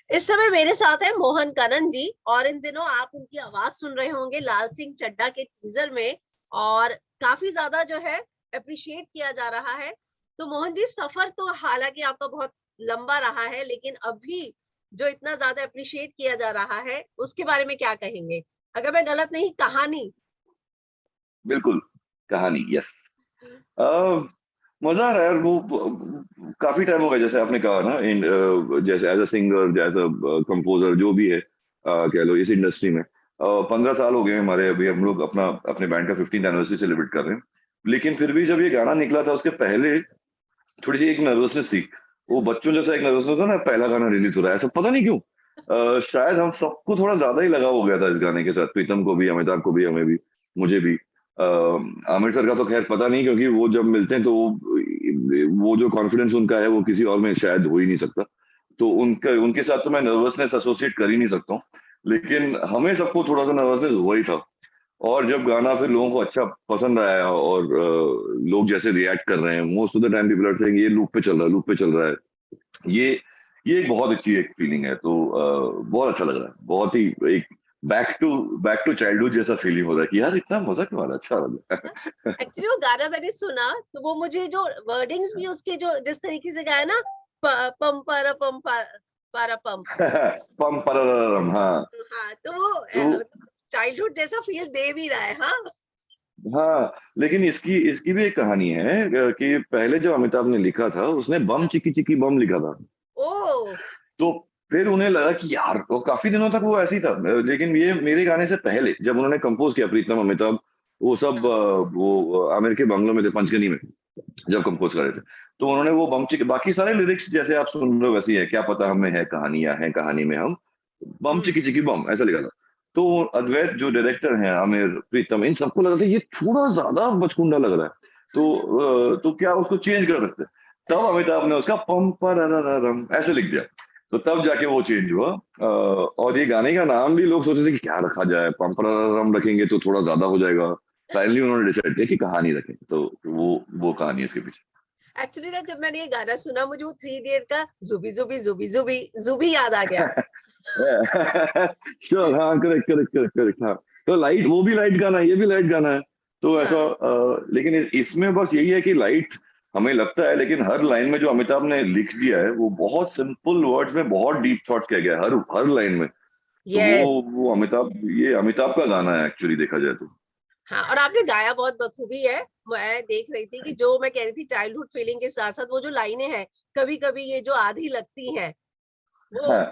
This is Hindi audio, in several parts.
इस समय मेरे साथ है मोहन कनन जी, और इन दिनों आप उनकी आवाज सुन रहे होंगे लाल सिंह चड्ढा के टीजर में, और काफी ज्यादा जो है अप्रिशिएट किया जा रहा है। तो मोहन जी, सफर तो हालांकि आपका बहुत लंबा रहा है, लेकिन अभी जो इतना ज्यादा अप्रिशिएट किया जा रहा है उसके बारे में क्या कहेंगे? अगर मैं गलत नहीं, कहानी। बिल्कुल, कहानी, यस। अ, मज़ा आ रहा है यार। काफ़ी टाइम हो गया, जैसे आपने कहा ना, जैसे as a singer, as a composer जो भी है, कह लो इस इंडस्ट्री में। 15 साल हो गए हैं हमारे, अभी हम लोग अपने बैंड का 15th एनिवर्सरी सेलिब्रेट कर रहे हैं। लेकिन फिर भी जब ये गाना निकला था, उसके पहले थोड़ी-सी एक नर्वसनेस थी। वो बच्चों जैसा एक नर्वसनेस होता है ना, पहला गाना रिलीज़ हो रहा है, ऐसा पता नहीं क्यों? शायद हम सबको थोड़ा ज़्यादा ही लगाव हो गया था इस गाने के साथ, प्रीतम को भी, अमिताभ को भी, हमें भी, मुझे भी। आमिर सर का तो ख़ैर पता नहीं, क्योंकि वो जब मिलते हैं तो वो जो कॉन्फिडेंस उनका है वो किसी और में शायद हो ही नहीं सकता। तो उनके साथ तो मैं नर्वसनेस एसोसिएट कर ही नहीं सकता हूँ। लेकिन हमें सबको थोड़ा-सा नर्वसनेस हुआ ही था। और जब गाना फिर लोगों को अच्छा पसंद आया, और लोग जैसे रिएक्ट कर रहे हैं, most of the time people are saying ये लूप पे चल रहा है, लूप पे चल रहा है। ये ये एक बहुत अच्छी एक फीलिंग है। तो बहुत अच्छा लग रहा है। बहुत ही एक बैक टू चाइल्डहुड जैसा फीलिंग हो रहा है कि यार इतना मज़ा क्यों आ रहा है, अच्छा लग रहा एक्चुअली वो गाना मैंने सुना तो वो मुझे जो वर्डिंग्स भी उसके जो जिस तरीके से गाया ना, पम पारा पम पारा पम। है। पम परररम, हाँ। हाँ, तो वो तो चाइल्डहुड जैसा फील दे भी रहा है। हाँ। हाँ, लेकिन इसकी इसकी भी एक कहानी है, कि पहले जब अमिताभ ने लिखा था, उसने बम चिकी चिकी बम लिखा था। ओ। तो फिर उन्हें लगा कि यार, वो काफ़ी दिनों तक वो ऐसे ही था। लेकिन ये मेरे गाने से पहले जब उन्होंने कंपोज़ किया, प्रीतम, अमिताभ, वो सब, हाँ। वो आमिर के बंगलो में थे पंचगनी में, जब कंपोज़ कर रहे थे। तो उन्होंने वो बम चिकी, बाकी सारे लिरिक्स जैसे आप सुन रहे हो वैसे ही है, क्या पता हमें है कहानियाँ हैं कहानी में हम, बम हम्म। चिकी चिकी बम ऐसा लिखा था। तो अद्वैत जो डायरेक्टर हैं, आमिर, प्रीतम, इन सबको लगा था ये थोड़ा ज़्यादा बचकुंडा लग रहा है। तो क्या उसको चेंज कर सकते हैं? तब अमिताभ ने उसका पम पररररम ऐसे लिख दिया। तो तब जाके वो चेंज हुआ। और ये गाने का नाम भी लोग सोच रहे थे कि क्या रखा जाए, पम पररररम रखेंगे तो थोड़ा ज़्यादा हो जाएगा। फाइनली उन्होंने डिसाइड किया कि कहानी रखें। तो वो कहानी है इसके पीछे। एक्चुअली ना, जब मैंने ये गाना सुना मुझे वो थ्री इडियट का जुबी जुबी जुबी जुबी जुबी याद आ गया। श्योर, हाँ, करेक्ट, करेक्ट, करेक्ट, करेक्ट, हाँ। तो लाइट, वो भी लाइट गाना है, ये भी लाइट गाना है। तो ऐसा, हाँ। लेकिन इसमें बस यही है कि लाइट हमें लगता है, लेकिन हर लाइन में जो अमिताभ ने लिख दिया है, वो बहुत सिंपल वर्ड्स में बहुत डीप थॉट्स किया गया है, हर हर लाइन में। तो यस। वो अमिताभ का गाना है एक्चुअली, देखा जाए तो। हाँ, और आपने गाया बहुत बखूबी है। मैं देख रही थी कि जो मैं कह रही थी चाइल्डहुड फीलिंग के साथ साथ वो जो लाइनें हैं, कभी कभी ये जो आधी लगती हैं, वो हाँ।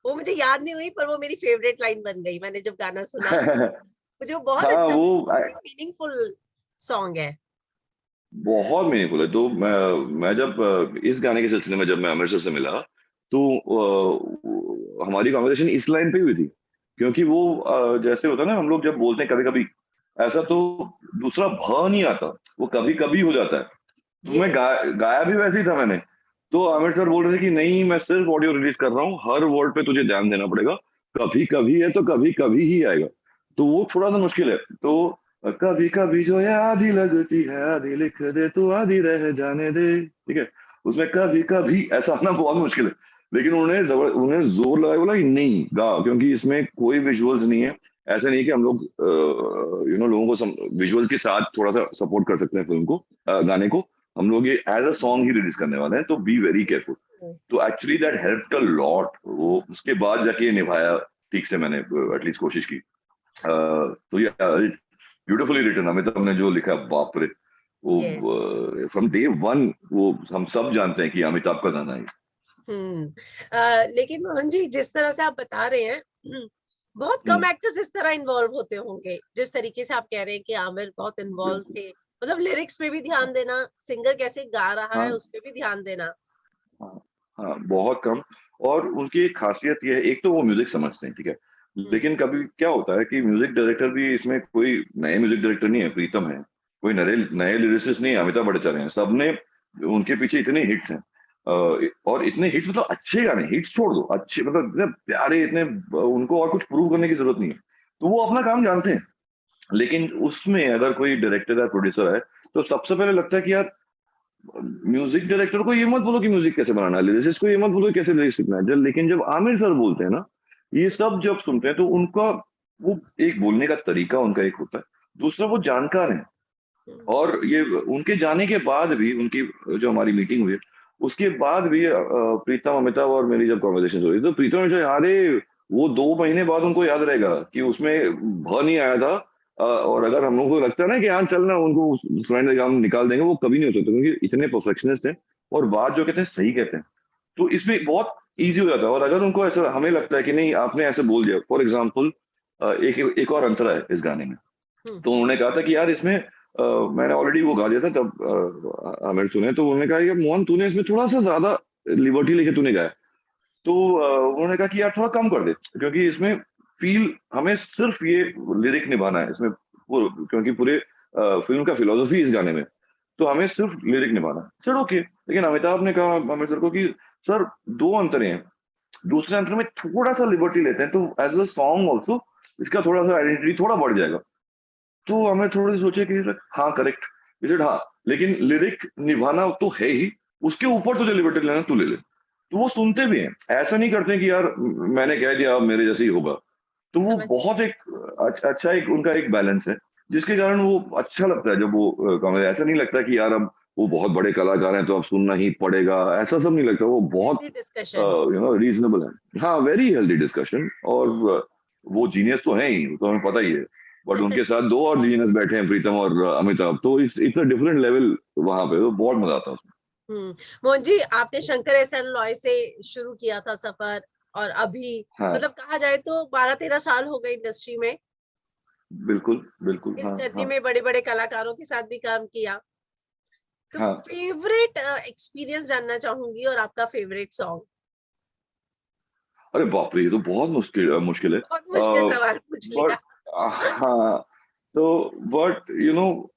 वो मुझे याद नहीं हुई, पर वो मेरी फेवरेट लाइन बन गई मैंने जब गाना सुना। मुझे वो बहुत हाँ, अच्छा, वो मीनिंगफुल सॉन्ग है। बहुत मीनिंगफुल है। तो मैं जब इस गाने के सिलसिले में जब मैं अमृतसर से मिला, तो हमारी कन्वर्सेशन इस लाइन पे ही हुई थी। क्योंकि वो, जैसे होता है ना, हम लोग जब बोलते हैं कभी-कभी, ऐसा तो दूसरा भ नहीं आता, वो कभी-कभी हो जाता है। तो मैं यस। गाया भी वैसे ही था मैंने। तो आमिर सर बोल रहे थे कि नहीं, मैं सिर्फ ऑडियो रिलीज़ कर रहा हूँ, हर वर्ड पे तुझे ध्यान देना पड़ेगा। कभी-कभी है तो कभी-कभी ही आएगा। तो वो थोड़ा-सा मुश्किल है। तो कभी-कभी जो है आधी लगती है, आधी लिख दे तू आधी रह जाने दे, ठीक है? उसमें कभी-कभी ऐसा आना बहुत मुश्किल है। लेकिन उन्होंने ज़ोर लगाया, बोला कि नहीं गा, क्योंकि इसमें कोई विजुअल्स नहीं है। ऐसा नहीं है कि हम लोग लोगों को विजुअल के साथ थोड़ा-सा सपोर्ट कर सकते हैं फ़िल्म को, गाने को। हम लोग ये as a song he release करने वाले हैं, तो बी वेरी केयरफुल। तो actually that helped a lot. वो उसके बाद जाके ये निभाया ठीक से मैंने, एटलीस्ट कोशिश की। तो या ब्यूटीफुली रिटन, अमिताभ ने जो लिखा, बाप रे! यस। वो फ्रॉम डे 1 वो हम सब जानते हैं कि अमिताभ का गाना है। हम्म। लेकिन मोहन जी, जिस तरह से आप बता रहे हैं, बहुत हुँ, कम एक्टर्स इस तरह इन्वॉल्व होते होंगे जिस तरीके से आप कह रहे हैं कि आमिर बहुत इन्वॉल्व बिल्कुल। थे। मतलब लिरिक्स पे भी ध्यान देना, सिंगर कैसे गा रहा है हाँ, उस पे भी ध्यान देना। हाँ, हाँ, बहुत कम। और उनकी एक खासियत ये है, एक तो वो म्यूज़िक समझते हैं, ठीक है? हम्म। लेकिन कभी क्या होता है कि म्यूज़िक डायरेक्टर भी, इसमें कोई नए म्यूज़िक डायरेक्टर नहीं है, प्रीतम है, कोई नए नए लिरिसिस्ट नहीं है, अमिताभ बच्चन हैं, सबने, उनके पीछे इतने हिट्स हैं। और इतने हिट्स, मतलब अच्छे गाने, हिट्स छोड़ दो, अच्छे मतलब इतने प्यारे, इतने उनको और कुछ प्रूव करने की ज़रूरत नहीं है। तो वो अपना काम जानते हैं। लेकिन उसमें अगर कोई डायरेक्टर या प्रोड्यूसर है, तो सबसे पहले लगता है कि यार म्यूजिक डायरेक्टर को ये मत बोलो कि म्यूजिक कैसे बनाना है, लिरिसिस्ट को ये मत बोलो कि कैसे लिरिक्स लिखना है। लेकिन जब आमिर सर बोलते हैं ना, ये सब जब सुनते हैं तो उनका वो एक बोलने का तरीका उनका एक होता है, दूसरा वो जानकार हैं। और ये उनके जाने के बाद भी उनकी जो हमारी मीटिंग हुई, उसके बाद भी प्रीतम, अमिताभ और मेरी जब कॉन्वर्सेशन हुई तो प्रीतम ने जो अरे वो 2 महीने बाद उनको याद रहेगा कि उसमें भ नहीं आया था। और अगर हम लोगों को लगता है ना कि हाँ चलना उनको फ्रेंड एग्जाम निकाल देंगे, वो कभी नहीं हो सकता क्योंकि इतने परफेक्शनिस्ट हैं और बात जो कहते हैं सही कहते हैं। तो इसमें बहुत ईज़ी हो जाता है। और अगर उनको ऐसा हमें लगता है कि नहीं आपने ऐसे बोल दिया, फॉर एग्जाम्पल एक एक और अंतरा है इस गाने में। तो उन्होंने कहा था कि यार इसमें मैंने ऑलरेडी वो गा दिया था तब आमिर सुने तो उन्होंने कहा कि मोहन तूने इसमें थोड़ा-सा ज़्यादा लिबर्टी लेके तूने गाया। तो उन्होंने कहा कि यार थोड़ा कम कर दे क्योंकि इसमें फ़ील हमें सिर्फ़ ये लिरिक निभाना है इसमें क्योंकि पूरे फ़िल्म का फिलॉसफी इस गाने में। तो हमें सिर्फ़ लिरिक निभाना है। सर ओके, लेकिन अमिताभ ने कहा आमिर सर को कि सर 2 अंतरे हैं। दूसरे अंतर में थोड़ा-सा लिबर्टी लेते हैं तो एज़ अ सॉन्ग आल्सो इसका थोड़ा-सा आइडेंटिटी थोड़ा बढ़ जाएगा। तो हमें थोड़ी सोचे कि हाँ करेक्ट। ही सेड हाँ, लेकिन लिरिक निभाना तो है ही, उसके ऊपर तुझे लिबर्टी लेना तू ले ले। तो वो सुनते भी हैं। ऐसा नहीं करते कि यार मैंने कह दिया अब मेरे जैसे ही होगा। तो वो समझ बहुत एक अच्छा एक उनका एक बैलेंस है, जिसके कारण वो अच्छा लगता है जब वो ऐसा नहीं लगता कि यार अब वो बहुत बड़े कलाकार हैं तो अब सुनना ही पड़ेगा, ऐसा सब नहीं लगता। वो बहुत हेल्दी डिस्कशन। रीज़नेबल है। हाँ, वेरी हेल्दी डिस्कशन। और वो जीनियस तो हैं ही, वो तो हमें पता ही है। बट उनके साथ 2 और जीनियस बैठे हैं प्रीतम और अमिताभ, तो इट्स अ डिफरेंट लेवल वहाँ पे, तो बहुत मज़ा आता है उसमें। मोहन जी, आपने शंकर एहसान लॉय से शुरू किया था सफर, और अभी हाँ, मतलब कहा जाए तो 12-13 साल हो गए इंडस्ट्री में। बिल्कुल, बिल्कुल। इस हाँ, जर्नी हाँ, में बड़े-बड़े कलाकारों के साथ भी काम किया। तो हाँ। फेवरेट एक्सपीरियंस जानना चाहूंगी, और आपका फेवरेट सॉन्ग। अरे बाप रे! ये तो बहुत मुश्किल है। बहुत मुश्किल सवाल पूछ बट लिया। हाँ, तो बट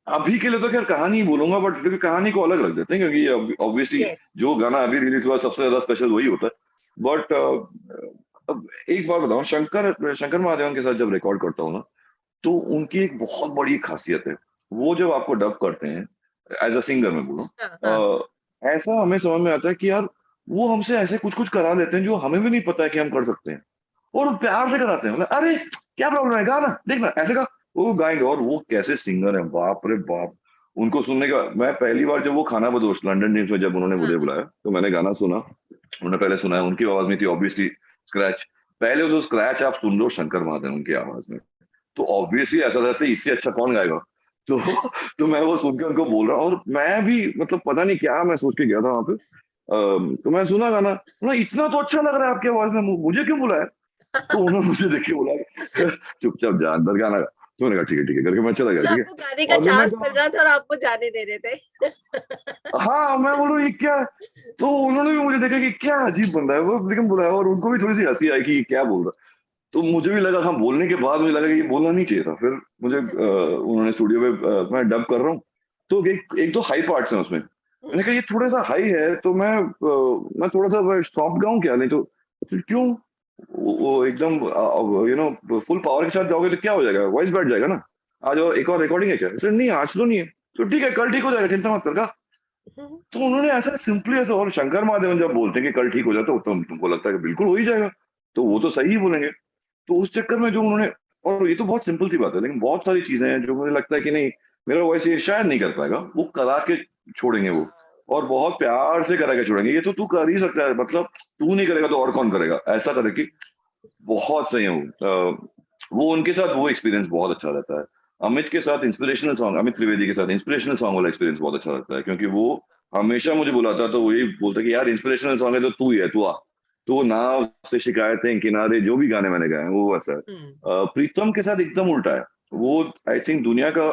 अभी के लिए तो खैर कहानी ही बोलूँगा, बट क्योंकि कहानी को अलग रख देते हैं क्योंकि ऑब्वियसली यस। जो गाना अभी रिलीज़ हुआ सबसे ज़्यादा स्पेशल वही होता है। बट अब एक बात बताऊँ, शंकर शंकर महादेवन के साथ जब रिकॉर्ड करता हूँ ना, तो उनकी एक बहुत बड़ी ख़ासियत है। वो जब आपको डब करते हैं, एज़ अ सिंगर मैं बोल हाँ, रहा हाँ। हूँ, ऐसा हमें समझ में आता है कि यार वो हमसे ऐसे कुछ-कुछ करा देते हैं जो हमें भी नहीं पता है कि हम कर सकते हैं। और वो प्यार से कराते हैं, मतलब अरे क्या प्रॉब्लम है, गा ना, देख ना, ऐसे गा। वो गाएँगे और वो कैसे सिंगर हैं, बाप रे बाप! उनको सुनने का मैं पहली बार जब वो खाना बदोश लंदन ड्रीम्स में जब उन्होंने हाँ, मुझे हाँ। बुलाया, तो मैंने गाना सुना। उन्होंने पहले सुनाया, उनकी आवाज़ में थी ऑब्वियसली स्क्रैच। पहले तो स्क्रैच आप सुन लो शंकर महादेवन की आवाज़ में, तो ऑब्वियसली ऐसा रहता है इससे अच्छा कौन गाएगा? तो तो मैं वो सुन के उनको बोल रहा हूँ और मैं भी मतलब पता नहीं क्या मैं सोच के गया था वहाँ पे। तो मैं सुना गाना, बोला इतना तो अच्छा लग रहा है आपकी आवाज़ में, मुझे क्यों बुलाया? तो उन्होंने मुझे देख के बोला चुपचाप जा अंदर गाना गा। तो मैंने कहा ठीक है करके मैं चला गया, मतलब ठीक है? आपको गाने का और जब मैं चांस मिल रहा था और आपको जाने दे रहे थे। हाँ, मैं बोलूँ ये क्या है? तो उन्होंने भी मुझे देखा कि क्या अजीब बंदा है वो, लेकिन बुलाया और उनको भी थोड़ी-सी हँसी आई कि ये क्या बोल रहा है। तो मुझे भी लगा, हाँ, बोलने के बाद मुझे लगा कि ये बोलना नहीं चाहिए था। फिर मुझे उन्होंने स्टूडियो में मैं डब कर रहा हूँ, तो एक एक 2 हाई पार्ट्स हैं उसमें। मैंने कहा ये थोड़ा-सा हाई है तो मैं थोड़ा-सा सॉफ्ट गाऊँ क्या? नहीं तो फिर क्यों? वो एकदम फुल पावर के साथ गाओगे तो क्या हो जाएगा? वॉइस बैठ जाएगा ना। आज और एक और रिकॉर्डिंग है क्या? सर नहीं आज तो नहीं है। तो ठीक है कल ठीक हो जाएगा, चिंता मत कर गा। तो उन्होंने ऐसा सिंपली ऐसे, और शंकर महादेवन जब बोलते हैं कि कल ठीक हो जाए तो तुमको लगता है कि बिल्कुल हो ही जाएगा। तो वो तो सही ही बोलेंगे। तो उस चक्कर में जो उन्होंने, और ये तो बहुत सिंपल सी बात है, लेकिन बहुत सारी चीज़ें हैं जो मुझे लगता है कि नहीं, मेरा वॉइस ये शायद नहीं कर पाएगा, वो करा के छोड़ेंगे वो, और बहुत प्यार से करा के छोड़ेंगे। ये तो तू कर ही सकता है, मतलब तू नहीं करेगा तो और कौन करेगा? ऐसा करके बहुत सही है वो। वो उनके साथ वो एक्सपीरियंस बहुत अच्छा रहता है। अमित के साथ इंस्पिरेशनल सॉन्ग, अमित त्रिवेदी के साथ इंस्पिरेशनल सॉन्ग वाला एक्सपीरियंस बहुत अच्छा लगता है क्योंकि वो हमेशा मुझे बुलाता है तो वो यही बोलता है कि यार इंस्पिरेशनल सॉन्ग है तो तू ही है, तू आ। तो वो नाव से शिकायतें किनारे जो भी गाने मैंने गाए हैं वो वैसा है। प्रीतम के साथ एकदम उल्टा है। वो आई थिंक दुनिया का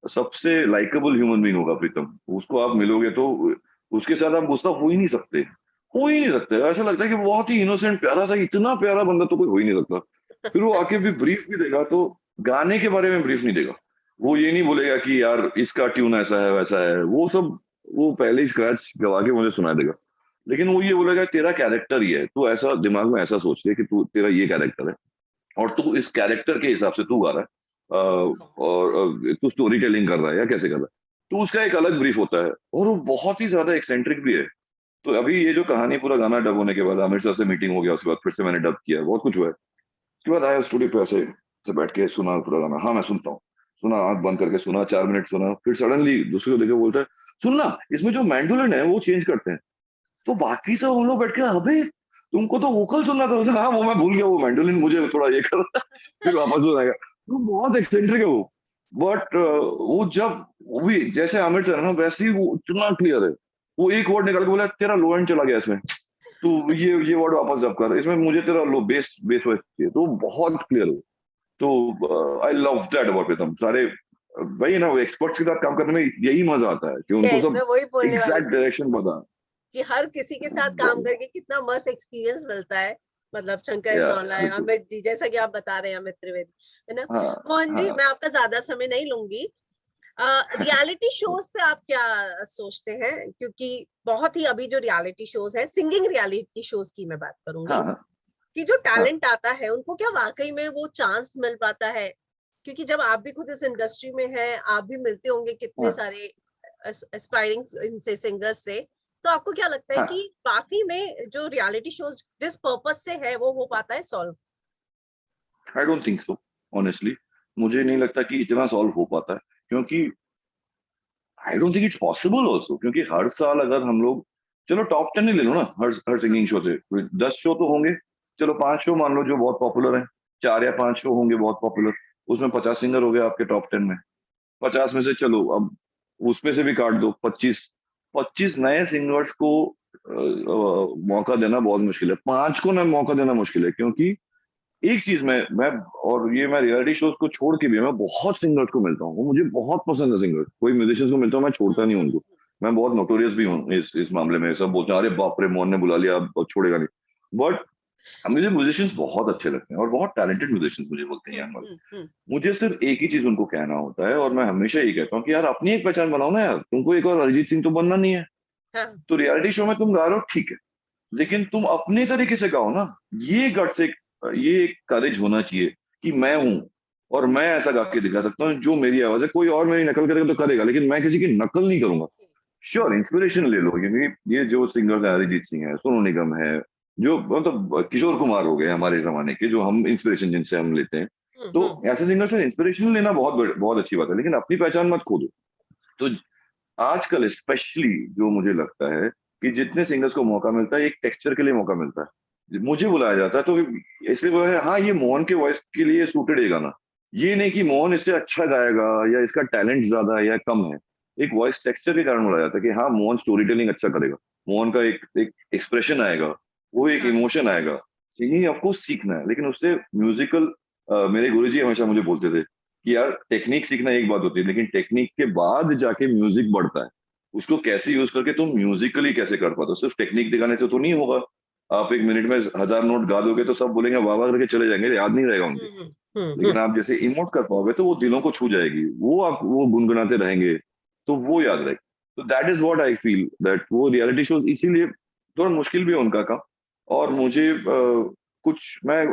सबसे लाइकेबल ह्यूमन बीइंग होगा प्रीतम। उसको आप मिलोगे तो उसके साथ आप गुस्सा हो ही नहीं सकते। हो ही नहीं सकते। ऐसा लगता है कि वो बहुत ही इनोसेंट प्यारा सा, इतना प्यारा बंदा तो कोई हो ही नहीं सकता। फिर वो आके भी ब्रीफ भी देगा तो गाने के बारे में ब्रीफ नहीं देगा। वो ये नहीं बोलेगा कि यार इसका ट्यून ऐसा है वैसा है, वो सब वो पहले ही स्क्रैच गवा के मुझे सुना देगा। लेकिन वो ये बोलेगा तेरा कैरेक्टर ये है, तू ऐसा दिमाग में ऐसा सोच ले कि तू तेरा ये कैरेक्टर है और तू इस कैरेक्टर के हिसाब से तू गा रहा है, और तू स्टोरी टेलिंग कर रहा है या कैसे कर रहा है। तो उसका एक अलग ब्रीफ होता है और वो बहुत ही ज्यादा एक्सेंट्रिक भी है। तो अभी ये जो कहानी पूरा गाना डब होने के बाद आमिर सर से मीटिंग हो गया, उसके बाद फिर से मैंने डब किया, बहुत कुछ हुआ है। उसके बाद आया स्टूडियो पे ऐसे से बैठ के सुना पूरा गाना, हाँ मैं सुनता हूँ, सुना आंख बंद करके सुना, 4 मिनट सुना, फिर सडनली दूसरे को देखे बोलता है सुनना इसमें जो मैंडोलिन है वो चेंज करते हैं। तो बाकी सब हम लोग बैठ के अबे तुमको तो वोकल सुनना था। बोला, हाँ वो मैं भूल गया, वो मैंडोलिन मुझे थोड़ा ये कर फिर वापस हो जाएगा। तो बहुत एक्सेंट्रिक है वो। बट वो जब वो भी जैसे आमिर सर है ना वैसे ही वो इतना क्लियर है। वो एक वर्ड निकाल के बोला तेरा लो एंड चला गया इसमें, तो ये वर्ड वापस जब कर, इसमें मुझे तेरा लो बेस बेस वॉइस चाहिए, तो बहुत क्लियर हो। तो आई लव दैट अबाउट प्रीतम। सारे वही ना, वो एक्सपर्ट्स के साथ काम करने में यही मजा आता है कि उनको यस, सब मैं वही बोलने वाली एग्जैक्ट थी डायरेक्शन पता कि हर किसी के साथ काम करके कितना मस्त एक्सपीरियंस मिलता है। मतलब शंकर है। या सोनला, बिल्कुल। अमित जी, जैसा कि आप बता रहे हैं, अमित त्रिवेदी, है ना। हाँ मोहन जी, हाँ। मैं आपका ज्यादा समय नहीं लूंगी। रियलिटी शोज पे आप क्या सोचते हैं? क्योंकि बहुत ही अभी जो रियलिटी शोज है, सिंगिंग रियलिटी शोज की मैं बात करूंगी, हाँ हाँ कि जो हाँ टैलेंट आता है उनको क्या वाकई में वो चांस मिल पाता है? क्योंकि जब आप भी खुद इस इंडस्ट्री में हैं, आप भी मिलते होंगे कितने हाँ सारे एस्पायरिंग इनसे सिंगर्स से, तो आपको क्या लगता है हाँ। कि वाकई में जो रियलिटी शोज जिस पर्पस से है वो हो पाता है solve? I don't think so, honestly. मुझे नहीं लगता कि इतना सॉल्व हो पाता है, क्योंकि I don't think it's possible also. क्योंकि हर साल अगर हम लोग, चलो टॉप 10 ही ले लो ना, हर सिंगिंग शो से 10 शो तो होंगे। चलो 5 शो मान लो जो बहुत पॉपुलर है, 4 या 5 शो होंगे बहुत पॉपुलर, उसमें 50 सिंगर हो गए आपके टॉप 10 में। 50 में से चलो अब उसमें से भी काट दो 25, 25 नए सिंगर्स को मौका देना बहुत मुश्किल है। 5 को ना मौका देना मुश्किल है, क्योंकि एक चीज मैं और ये मैं रियलिटी शोज को छोड़ के भी मैं बहुत सिंगर्स को मिलता हूँ, वो मुझे बहुत पसंद है सिंगर्स, कोई म्यूजिशियंस को मिलता हूँ मैं छोड़ता नहीं हूँ उनको। मैं बहुत नोटोरियस भी हूँ इस मामले में, सब बोलते हैं अरे बाप रे मोहन ने बुला लिया अब छोड़ेगा नहीं। बट मुझे म्यूजिशियंस बहुत अच्छे लगते हैं और बहुत टैलेंटेड म्यूजिशियंस मुझे बोलते हैं हम्म, यहाँ वाले। हम्म, हम्म, मुझे सिर्फ एक ही चीज उनको कहना होता है, और मैं हमेशा यही कहता हूँ कि यार अपनी एक पहचान बनाओ ना यार, तुमको एक और अरिजीत सिंह तो बनना नहीं है। हाँ, तो रियलिटी शो में तुम गा रहे हो ठीक है, लेकिन तुम अपने तरीके से गाओ ना। ये गट से, ये एक करेज होना चाहिए कि मैं हूं और मैं ऐसा गा के दिखा सकता हूँ जो मेरी आवाज है। कोई और मेरी नकल करेगा तो करेगा, लेकिन मैं किसी की नकल नहीं करूंगा। श्योर इंस्पिरेशन ले लो, ये जो सिंगर है अरिजीत सिंह है, सोनू निगम है, जो मतलब किशोर कुमार हो गए हमारे जमाने के, जो हम इंस्पिरेशन जिनसे हम लेते हैं। हम्म, तो हम्म, ऐसे सिंगर से इंस्पिरेशन लेना बहुत अच्छी बात है, लेकिन अपनी पहचान मत खो दो। तो आजकल स्पेशली जो मुझे लगता है कि जितने सिंगर्स को मौका मिलता है एक टेक्सचर के लिए मौका मिलता है, मुझे बुलाया जाता है तो इसलिए वो है, हाँ ये मोहन के वॉइस के लिए सूटेड है गाना। ये नहीं कि मोहन इससे अच्छा गाएगा या इसका टैलेंट ज्यादा है या कम है। एक वॉइस टेक्सचर के कारण बुलाया जाता है कि हाँ मोहन स्टोरी टेलिंग अच्छा करेगा, मोहन का एक एक्सप्रेशन आएगा, वो एक हाँ, इमोशन आएगा। सिंगिंग आपको सीखना है, लेकिन उससे म्यूजिकल, मेरे गुरुजी हमेशा मुझे बोलते थे कि यार टेक्निक सीखना एक बात होती है, लेकिन टेक्निक के बाद जाके म्यूजिक बढ़ता है। उसको कैसे यूज करके तुम म्यूजिकली कैसे कर पाते हो, सिर्फ टेक्निक दिखाने से तो नहीं होगा। आप एक मिनट में 1000 नोट गा दोगे तो सब बोलेंगे वाह वाह करके चले जाएंगे, याद नहीं रहेगा उनके। हम्म, लेकिन आप जैसे इमोट कर पाओगे तो वो दिलों को छू जाएगी, वो आप वो गुनगुनाते रहेंगे तो वो याद रहेगी। तो that is what I feel, that वो रियलिटी शोज इसीलिए थोड़ा मुश्किल भी है उनका काम। और मुझे कुछ मैं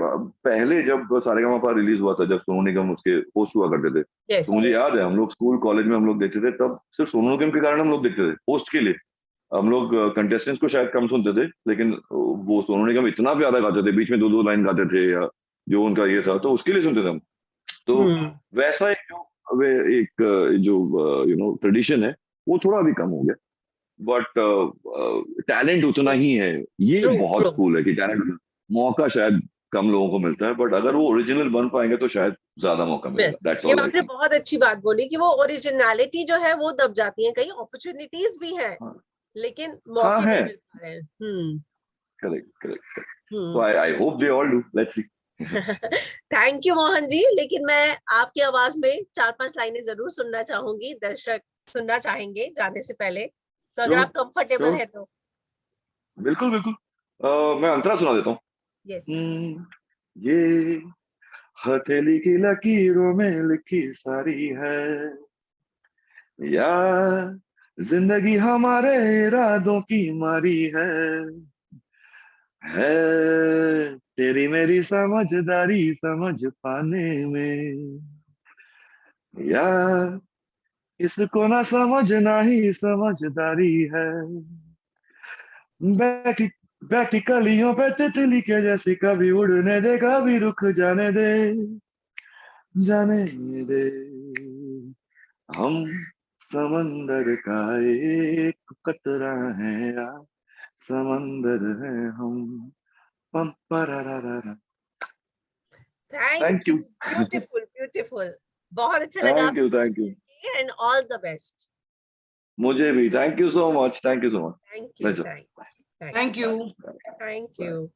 पहले जब सारेगामापा रिलीज हुआ था, जब सोनू निगम उसके होस्ट हुआ करते थे, यस, तो मुझे याद है हम लोग स्कूल कॉलेज में हम लोग देखते थे, तब सिर्फ सोनू निगम के कारण हम लोग देखते थे होस्ट के लिए। हम लोग कंटेस्टेंट्स को शायद कम सुनते थे, लेकिन वो सोनू निगम इतना प्यारा गाते थे, बीच में दो दो लाइन गाते थे या जो उनका ये था, तो उसके लिए सुनते थे हम। तो हम्म, वैसा एक जो एक जो ट्रेडिशन है वो थोड़ा अभी कम हो गया। बट टैलेंट उतना ही है। ये ट्रू, ट्रू। बहुत कूल है कि टैलेंट, मौका शायद कम लोगों को मिलता है, बट अगर वो ओरिजिनल बन पाएंगे तो शायद ज्यादा मौका मिलेगा। दैट्स ये ऑल आई आपने थिंक। बहुत अच्छी बात बोली कि वो ओरिजिनलिटी जो है वो दब जाती है, कहीं अपॉर्चुनिटीज भी हैं हाँ लेकिन हाँ मौके है। नहीं मिल पा रहे हैं। Hmm, correct correct. तो hmm. I hope they all do, let's see. Thank you Mohan ji, लेकिन मैं आपकी आवाज में 4-5 लाइनें जरूर सुनना चाहूंगी, दर्शक सुनना चाहेंगे जाने से पहले, तो अगर श्योर आप कंफर्टेबल श्योर, है तो। बिल्कुल बिल्कुल। मैं अंतरा सुना देता हूँ। यस। ये हथेली की लकीरों में लिखी सारी है, या जिंदगी हमारे इरादों की मारी है तेरी मेरी समझदारी समझ पाने में, या इसको ना समझना ही समझदारी है। बैठी बैठी कलियों पे तितली के जैसी, कभी उड़ने दे कभी रुक जाने दे, जाने दे। हम समंदर का एक कतरा है यार, समंदर है हम। पम पररररर। Thank thank you, you. Beautiful beautiful. बहुत अच्छा लगा थैंक यू, थैंक यू। आपसे, एंड ऑल द बेस्ट। मुझे भी thank you so much, thank you so much. Thank you, pleasure. Thanks Thank thanks. you. Thank bye. You.